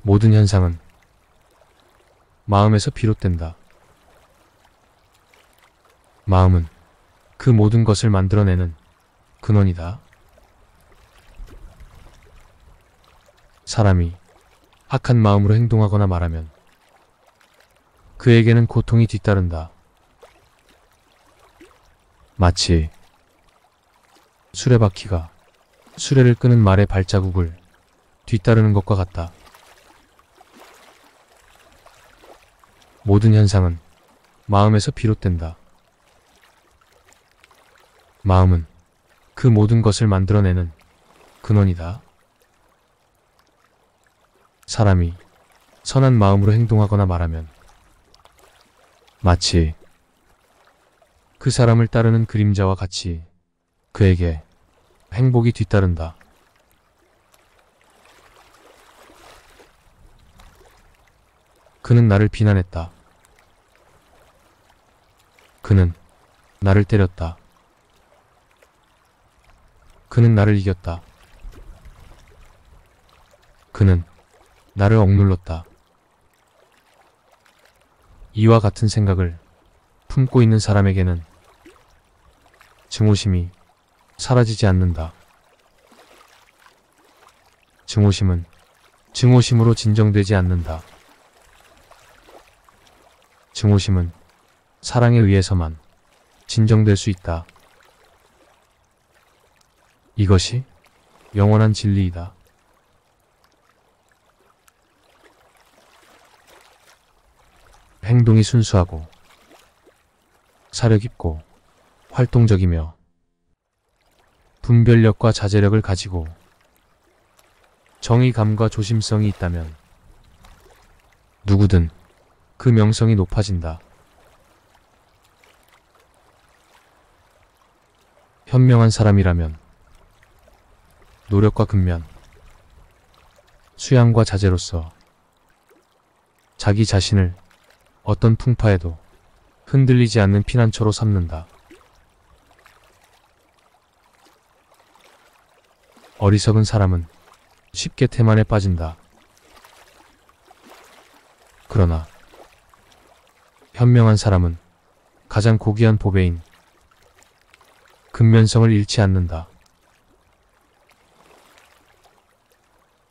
모든 현상은 마음에서 비롯된다. 마음은 그 모든 것을 만들어내는 근원이다. 사람이 악한 마음으로 행동하거나 말하면 그에게는 고통이 뒤따른다. 마치 수레바퀴가 수레를 끄는 말의 발자국을 뒤따르는 것과 같다. 모든 현상은 마음에서 비롯된다. 마음은 그 모든 것을 만들어내는 근원이다. 사람이 선한 마음으로 행동하거나 말하면 마치 그 사람을 따르는 그림자와 같이 그에게 행복이 뒤따른다. 그는 나를 비난했다. 그는 나를 때렸다. 그는 나를 이겼다. 그는 나를 억눌렀다. 이와 같은 생각을 품고 있는 사람에게는 증오심이 사라지지 않는다. 증오심은 증오심으로 진정되지 않는다. 증오심은 사랑에 의해서만 진정될 수 있다. 이것이 영원한 진리이다. 행동이 순수하고 사려 깊고 활동적이며 분별력과 자제력을 가지고 정의감과 조심성이 있다면 누구든 그 명성이 높아진다. 현명한 사람이라면 노력과 근면, 수양과 자제로서 자기 자신을 어떤 풍파에도 흔들리지 않는 피난처로 삼는다. 어리석은 사람은 쉽게 태만에 빠진다. 그러나 현명한 사람은 가장 고귀한 보배인 근면성을 잃지 않는다.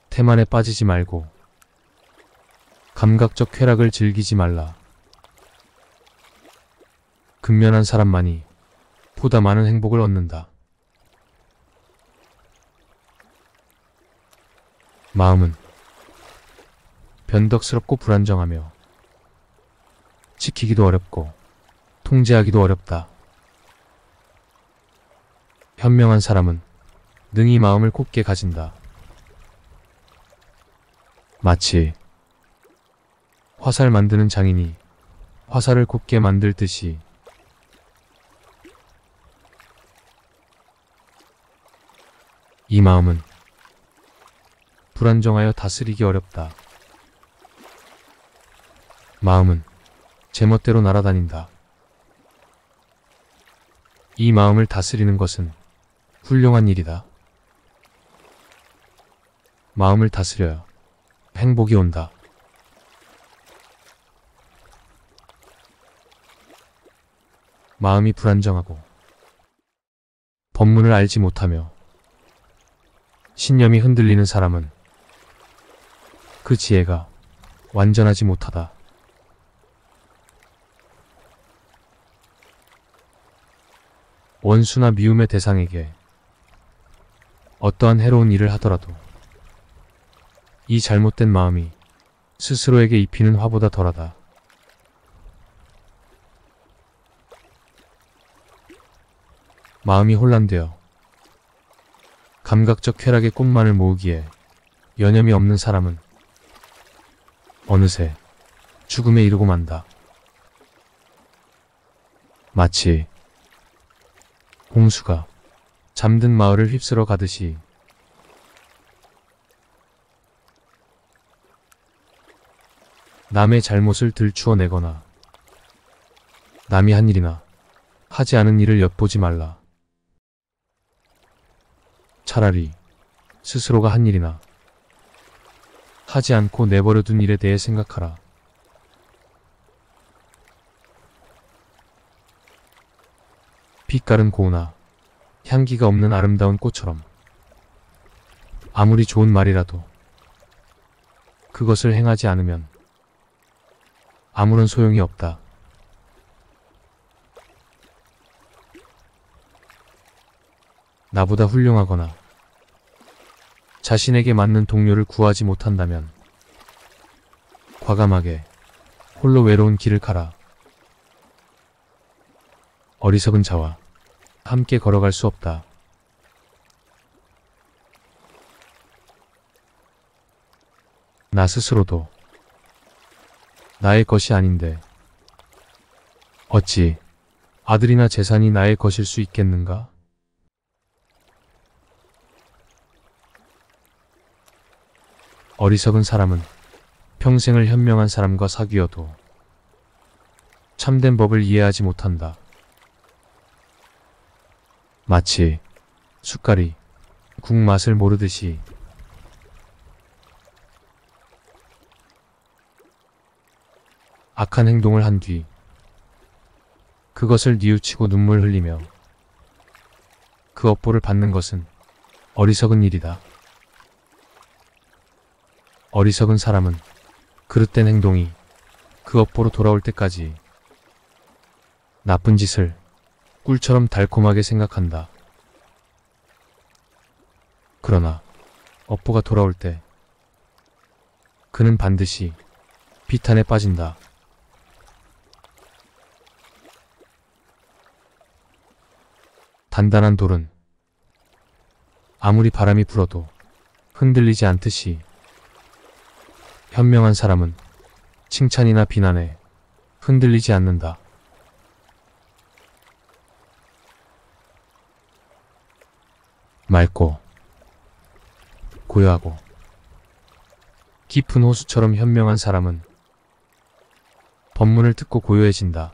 태만에 빠지지 말고 감각적 쾌락을 즐기지 말라. 근면한 사람만이 보다 많은 행복을 얻는다. 마음은 변덕스럽고 불안정하며 지키기도 어렵고 통제하기도 어렵다. 현명한 사람은 능히 마음을 곱게 가진다. 마치 화살 만드는 장인이 화살을 곱게 만들듯이 이 마음은 불안정하여 다스리기 어렵다. 마음은 제멋대로 날아다닌다. 이 마음을 다스리는 것은 훌륭한 일이다. 마음을 다스려야 행복이 온다. 마음이 불안정하고 법문을 알지 못하며 신념이 흔들리는 사람은 그 지혜가 완전하지 못하다. 원수나 미움의 대상에게 어떠한 해로운 일을 하더라도 이 잘못된 마음이 스스로에게 입히는 화보다 덜하다. 마음이 혼란되어 감각적 쾌락의 꽃만을 모으기에 여념이 없는 사람은 어느새 죽음에 이르고 만다. 마치 홍수가 잠든 마을을 휩쓸어 가듯이 남의 잘못을 들추어내거나 남이 한 일이나 하지 않은 일을 엿보지 말라. 차라리 스스로가 한 일이나 하지 않고 내버려둔 일에 대해 생각하라. 빛깔은 고우나 향기가 없는 아름다운 꽃처럼 아무리 좋은 말이라도 그것을 행하지 않으면 아무런 소용이 없다. 나보다 훌륭하거나 자신에게 맞는 동료를 구하지 못한다면 과감하게 홀로 외로운 길을 가라. 어리석은 자와 함께 걸어갈 수 없다. 나 스스로도 나의 것이 아닌데 어찌 아들이나 재산이 나의 것일 수 있겠는가? 어리석은 사람은 평생을 현명한 사람과 사귀어도 참된 법을 이해하지 못한다. 마치 숟갈이 국 맛을 모르듯이 악한 행동을 한 뒤 그것을 뉘우치고 눈물 흘리며 그 업보를 받는 것은 어리석은 일이다. 어리석은 사람은 그릇된 행동이 그 업보로 돌아올 때까지 나쁜 짓을 꿀처럼 달콤하게 생각한다. 그러나 업보가 돌아올 때 그는 반드시 비탄에 빠진다. 단단한 돌은 아무리 바람이 불어도 흔들리지 않듯이 현명한 사람은 칭찬이나 비난에 흔들리지 않는다. 맑고 고요하고 깊은 호수처럼 현명한 사람은 법문을 듣고 고요해진다.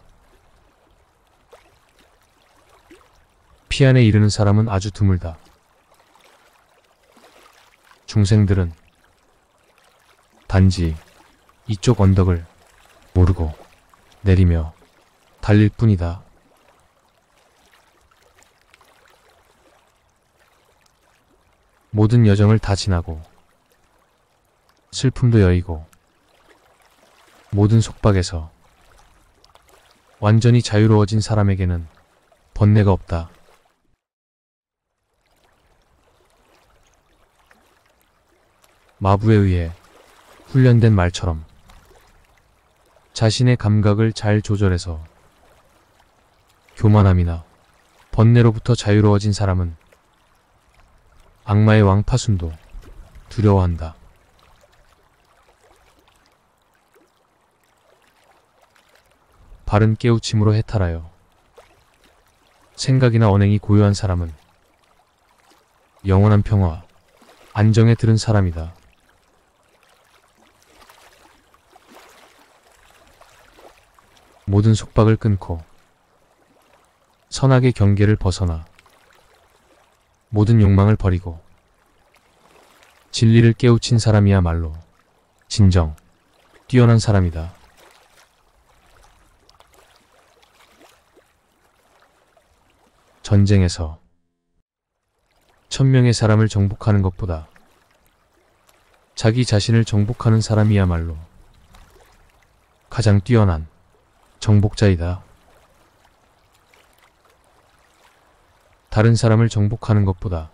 피안에 이르는 사람은 아주 드물다. 중생들은 단지 이쪽 언덕을 오르고 내리며 달릴 뿐이다. 모든 여정을 다 지나고 슬픔도 여의고 모든 속박에서 완전히 자유로워진 사람에게는 번뇌가 없다. 마부에 의해 훈련된 말처럼 자신의 감각을 잘 조절해서 교만함이나 번뇌로부터 자유로워진 사람은 악마의 왕파순도 두려워한다. 바른 깨우침으로 해탈하여 생각이나 언행이 고요한 사람은 영원한 평화와 안정에 들은 사람이다. 모든 속박을 끊고 선악의 경계를 벗어나 모든 욕망을 버리고 진리를 깨우친 사람이야말로 진정 뛰어난 사람이다. 전쟁에서 1000명의 사람을 정복하는 것보다 자기 자신을 정복하는 사람이야말로 가장 뛰어난 정복자이다. 다른 사람을 정복하는 것보다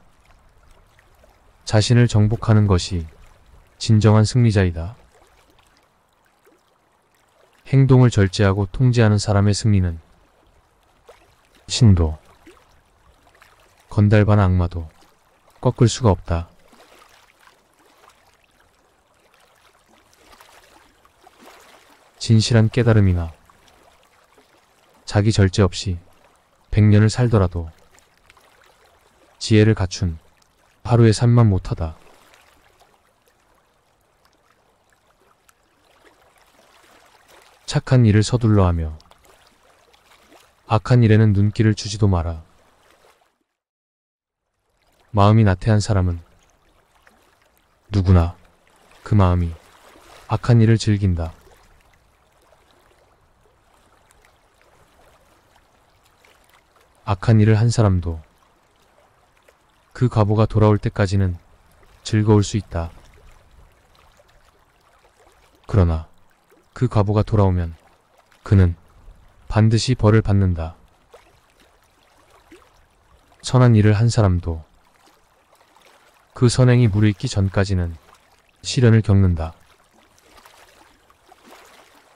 자신을 정복하는 것이 진정한 승리자이다. 행동을 절제하고 통제하는 사람의 승리는 신도, 건달반 악마도 꺾을 수가 없다. 진실한 깨달음이나 자기 절제 없이 100년을 살더라도 지혜를 갖춘 하루의 삶만 못하다. 착한 일을 서둘러 하며 악한 일에는 눈길을 주지도 마라. 마음이 나태한 사람은 누구나 그 마음이 악한 일을 즐긴다. 악한 일을 한 사람도 그 과보가 돌아올 때까지는 즐거울 수 있다. 그러나 그 과보가 돌아오면 그는 반드시 벌을 받는다. 선한 일을 한 사람도 그 선행이 무르익기 전까지는 시련을 겪는다.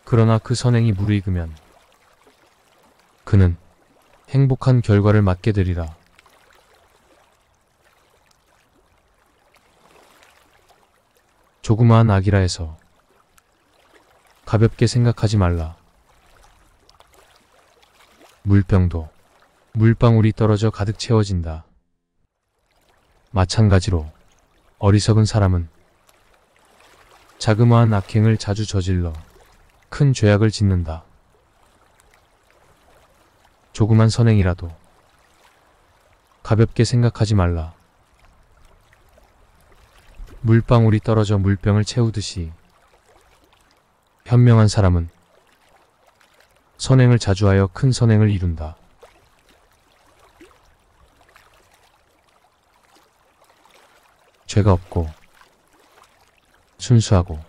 그러나 그 선행이 무르익으면 그는 행복한 결과를 맞게 되리라. 조그마한 악이라 해서 가볍게 생각하지 말라. 물병도 물방울이 떨어져 가득 채워진다. 마찬가지로 어리석은 사람은 자그마한 악행을 자주 저질러 큰 죄악을 짓는다. 조그만 선행이라도 가볍게 생각하지 말라. 물방울이 떨어져 물병을 채우듯이 현명한 사람은 선행을 자주 하여 큰 선행을 이룬다. 죄가 없고 순수하고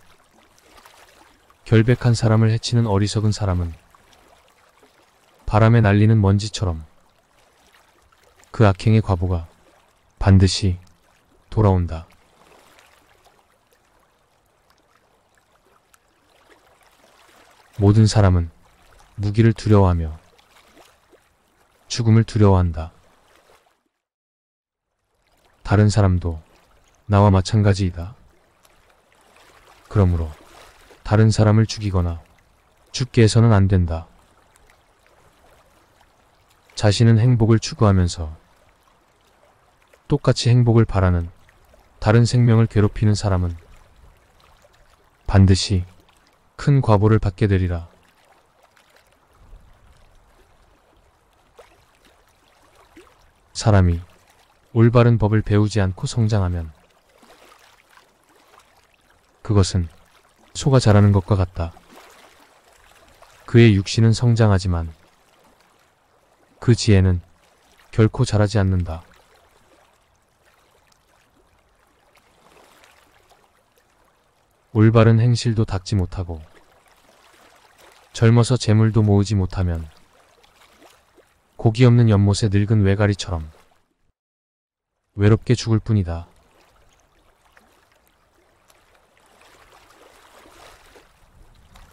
결백한 사람을 해치는 어리석은 사람은 바람에 날리는 먼지처럼 그 악행의 과보가 반드시 돌아온다. 모든 사람은 무기를 두려워하며 죽음을 두려워한다. 다른 사람도 나와 마찬가지이다. 그러므로 다른 사람을 죽이거나 죽게 해서는 안 된다. 자신은 행복을 추구하면서 똑같이 행복을 바라는 다른 생명을 괴롭히는 사람은 반드시 큰 과보를 받게 되리라. 사람이 올바른 법을 배우지 않고 성장하면 그것은 소가 자라는 것과 같다. 그의 육신은 성장하지만 그 지혜는 결코 자라지 않는다. 올바른 행실도 닦지 못하고 젊어서 재물도 모으지 못하면 고기 없는 연못의 늙은 외가리처럼 외롭게 죽을 뿐이다.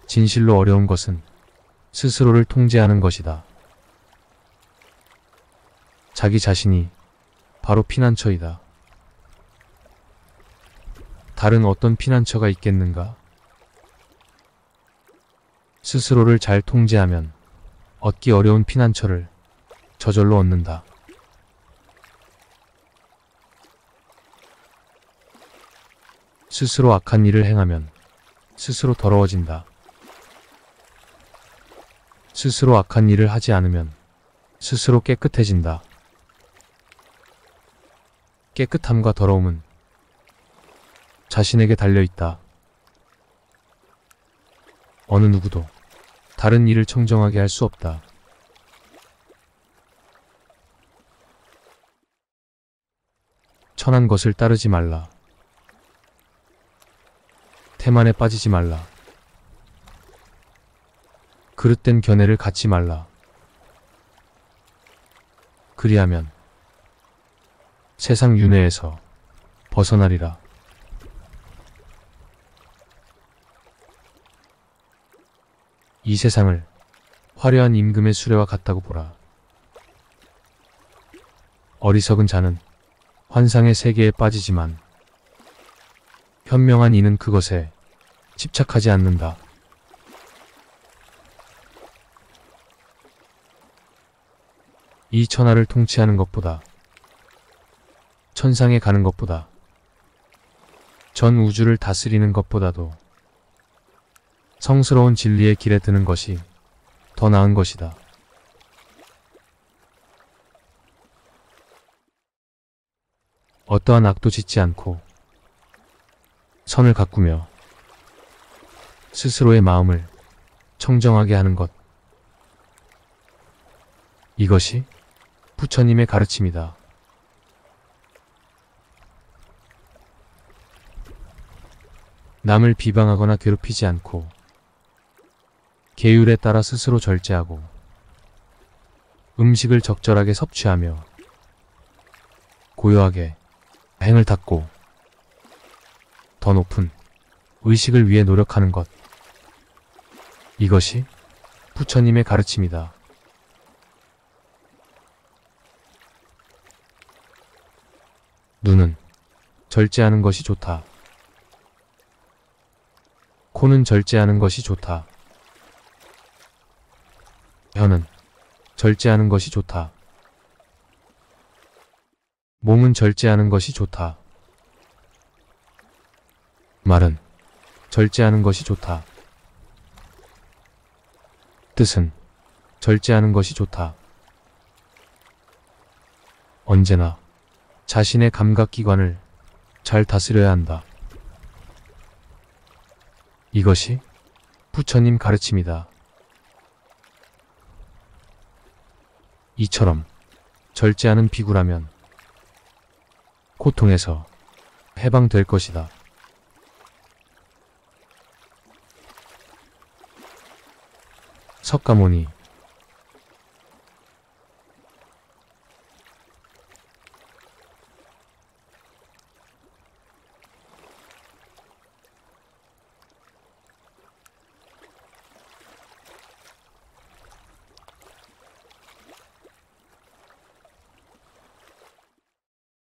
진실로 어려운 것은 스스로를 통제하는 것이다. 자기 자신이 바로 피난처이다. 다른 어떤 피난처가 있겠는가? 스스로를 잘 통제하면 얻기 어려운 피난처를 저절로 얻는다. 스스로 악한 일을 행하면 스스로 더러워진다. 스스로 악한 일을 하지 않으면 스스로 깨끗해진다. 깨끗함과 더러움은 자신에게 달려있다. 어느 누구도 다른 일을 청정하게 할 수 없다. 천한 것을 따르지 말라. 태만에 빠지지 말라. 그릇된 견해를 갖지 말라. 그리하면 세상 윤회에서 벗어나리라. 이 세상을 화려한 임금의 수레와 같다고 보라. 어리석은 자는 환상의 세계에 빠지지만 현명한 이는 그것에 집착하지 않는다. 이 천하를 통치하는 것보다, 천상에 가는 것보다, 전 우주를 다스리는 것보다도 성스러운 진리의 길에 드는 것이 더 나은 것이다. 어떠한 악도 짓지 않고 선을 가꾸며 스스로의 마음을 청정하게 하는 것. 이것이 부처님의 가르침이다. 남을 비방하거나 괴롭히지 않고 계율에 따라 스스로 절제하고 음식을 적절하게 섭취하며 고요하게 행을 닦고 더 높은 의식을 위해 노력하는 것. 이것이 부처님의 가르침이다. 눈은 절제하는 것이 좋다. 코는 절제하는 것이 좋다. 혀는 절제하는 것이 좋다. 몸은 절제하는 것이 좋다. 말은 절제하는 것이 좋다. 뜻은 절제하는 것이 좋다. 언제나 자신의 감각기관을 잘 다스려야 한다. 이것이 부처님 가르침이다. 이처럼 절제하는 비구라면 고통에서 해방될 것이다. 석가모니